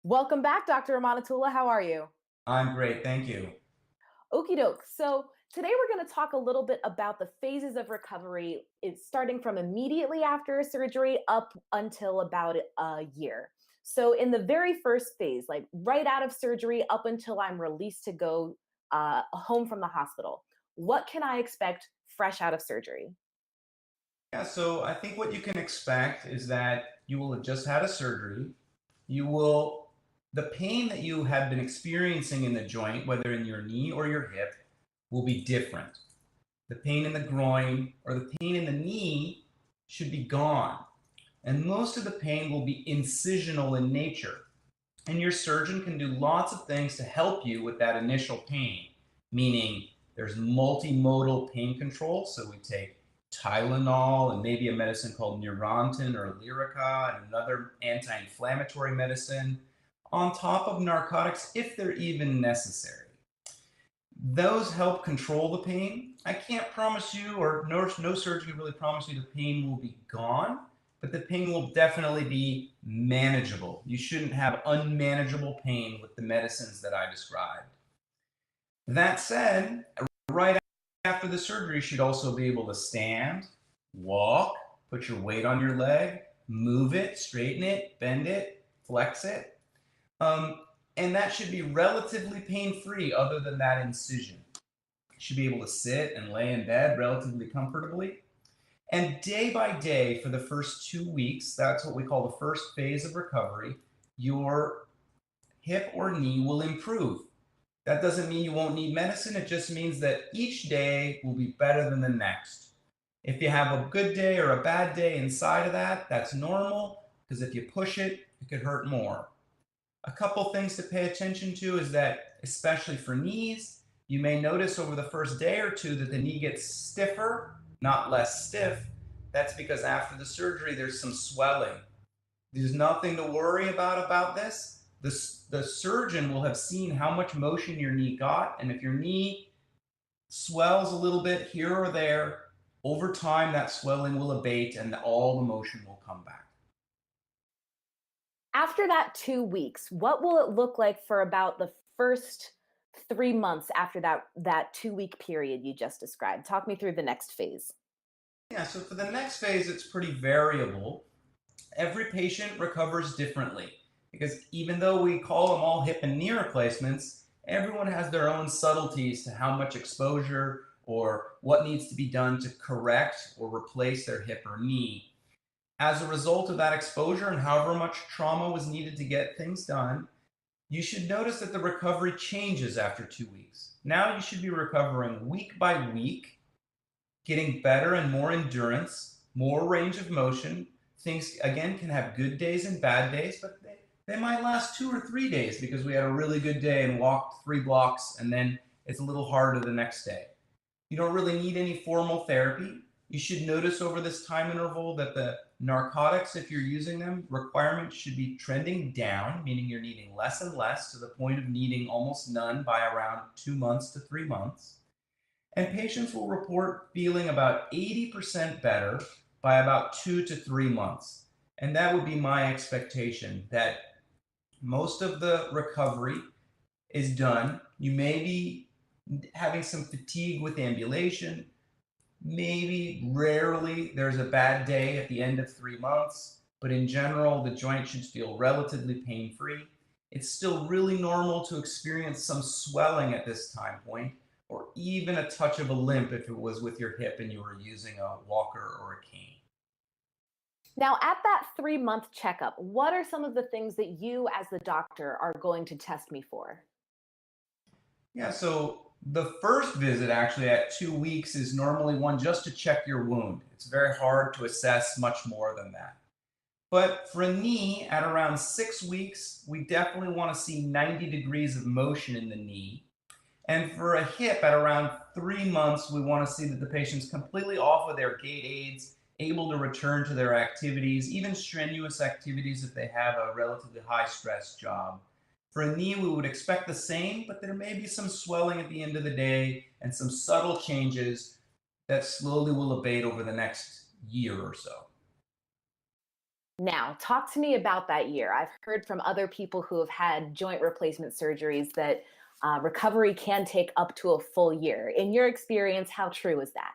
Welcome back, Dr. Amanatullah. How are you? I'm great, thank you. Okie doke. So, today we're going to talk a little bit about the phases of recovery. It's starting from immediately after a surgery up until about a year. So, in the very first phase, like right out of surgery up until I'm released to go home from the hospital, what can I expect fresh out of surgery? Yeah, so I think what you can expect is that you will have just had a surgery. The pain that you have been experiencing in the joint, whether in your knee or your hip, will be different. The pain in the groin or the pain in the knee should be gone. And most of the pain will be incisional in nature. And your surgeon can do lots of things to help you with that initial pain, meaning there's multimodal pain control. So we take Tylenol and maybe a medicine called Neurontin or Lyrica and another anti inflammatory medicine on top of narcotics if they're even necessary. Those help control the pain. I can't promise you, or no surgeon can really promise you the pain will be gone, but the pain will definitely be manageable. You shouldn't have unmanageable pain with the medicines that I described. That said, right after the surgery, you should also be able to stand, walk, put your weight on your leg, move it, straighten it, bend it, flex it. Um, and that should be relatively pain free, other than that incision. You should be able to sit and lay in bed relatively comfortably. And day by day, for the first 2 weeks, that's what we call the first phase of recovery, your hip or knee will improve. That doesn't mean you won't need medicine. It just means that each day will be better than the next. If you have a good day or a bad day inside of that, that's normal, because if you push it, it could hurt more. A couple things to pay attention to is that, especially for knees, you may notice over the first day or two that the knee gets stiffer, not less stiff. That's because after the surgery, there's some swelling. There's nothing to worry about this. The surgeon will have seen how much motion your knee got, and if your knee swells a little bit here or there, over time that swelling will abate and all the motion will come back. After that 2 weeks, what will it look like for about the first 3 months after that 2 week period you just described? Talk me through the next phase. Yeah, so for the next phase, it's pretty variable. Every patient recovers differently because even though we call them all hip and knee replacements, everyone has their own subtleties to how much exposure or what needs to be done to correct or replace their hip or knee. As a result of that exposure and however much trauma was needed to get things done, you should notice that the recovery changes after 2 weeks. Now you should be recovering week by week, getting better and more endurance, more range of motion. Things, again, can have good days and bad days, but they might last 2 or 3 days because we had a really good day and walked 3 blocks, and then it's a little harder the next day. You don't really need any formal therapy. You should notice over this time interval that the narcotics, if you're using them, requirements should be trending down, meaning you're needing less and less to the point of needing almost none by around 2 months to 3 months. And patients will report feeling about 80% better by about 2 to 3 months. And that would be my expectation that most of the recovery is done. You may be having some fatigue with ambulation. Maybe rarely there's a bad day at the end of 3 months, but in general, the joint should feel relatively pain free. It's still really normal to experience some swelling at this time point, or even a touch of a limp if it was with your hip and you were using a walker or a cane. Now, at that 3 month checkup, what are some of the things that you, as the doctor, are going to test me for? Yeah, so the first visit actually at 2 weeks is normally one just to check your wound. It's very hard to assess much more than that. But for a knee, at around 6 weeks, we definitely want to see 90 degrees of motion in the knee. And for a hip, at around 3 months, we want to see that the patient's completely off of their gait aids, able to return to their activities, even strenuous activities if they have a relatively high stress job. For a knee, we would expect the same, but there may be some swelling at the end of the day and some subtle changes that slowly will abate over the next year or so. Now, talk to me about that year. I've heard from other people who have had joint replacement surgeries that recovery can take up to a full year. In your experience, how true is that?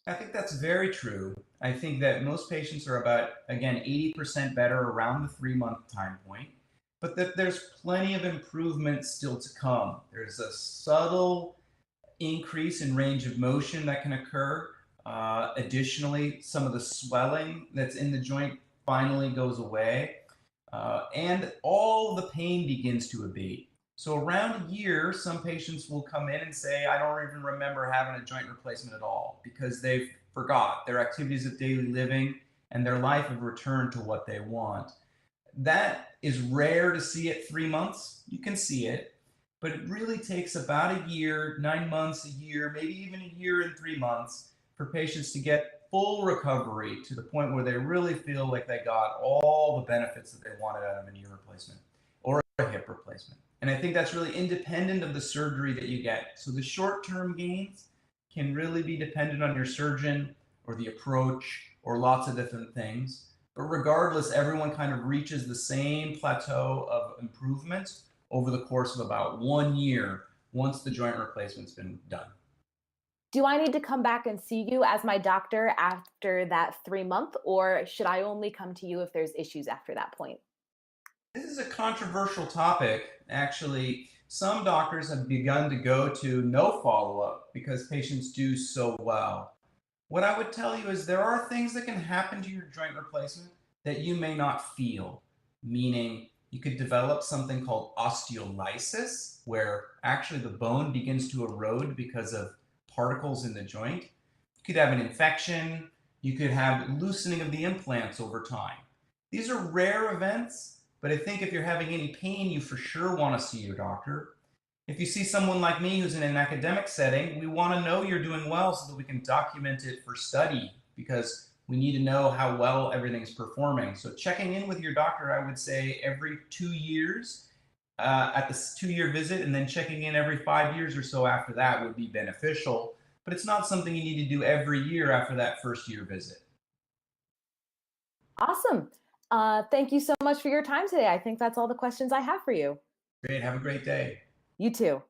I think that's very true. I think that most patients are about, again, 80% better around the 3 month time point, but that there's plenty of improvement still to come. There's a subtle increase in range of motion that can occur. Additionally, some of the swelling that's in the joint finally goes away, and all the pain begins to abate. So around a year, some patients will come in and say, I don't even remember having a joint replacement at all because they've forgot their activities of daily living and their life have returned to what they want. That is rare to see at 3 months. You can see it, but it really takes about a year, 9 months, a year, maybe even a year and 3 months for patients to get full recovery to the point where they really feel like they got all the benefits that they wanted out of a knee replacement or a hip replacement. And I think that's really independent of the surgery that you get. So the short term gains can really be dependent on your surgeon or the approach or lots of different things. But regardless, everyone kind of reaches the same plateau of improvement over the course of about 1 year once the joint replacement's been done. Do I need to come back and see you as my doctor after that 3 month, or should I only come to you if there's issues after that point? This is a controversial topic. Actually, some doctors have begun to go to no follow up because patients do so well. What I would tell you is there are things that can happen to your joint replacement that you may not feel, meaning you could develop something called osteolysis, where actually the bone begins to erode because of particles in the joint. You could have an infection. You could have loosening of the implants over time. These are rare events, but I think if you're having any pain, you for sure want to see your doctor. If you see someone like me who's in an academic setting, we want to know you're doing well so that we can document it for study because we need to know how well everything's performing. So checking in with your doctor, I would say every 2 years at the 2 year visit, and then checking in every 5 years or so after that would be beneficial. But it's not something you need to do every year after that first year visit. Awesome. Thank you so much for your time today. I think that's all the questions I have for you. Great. Have a great day. You too.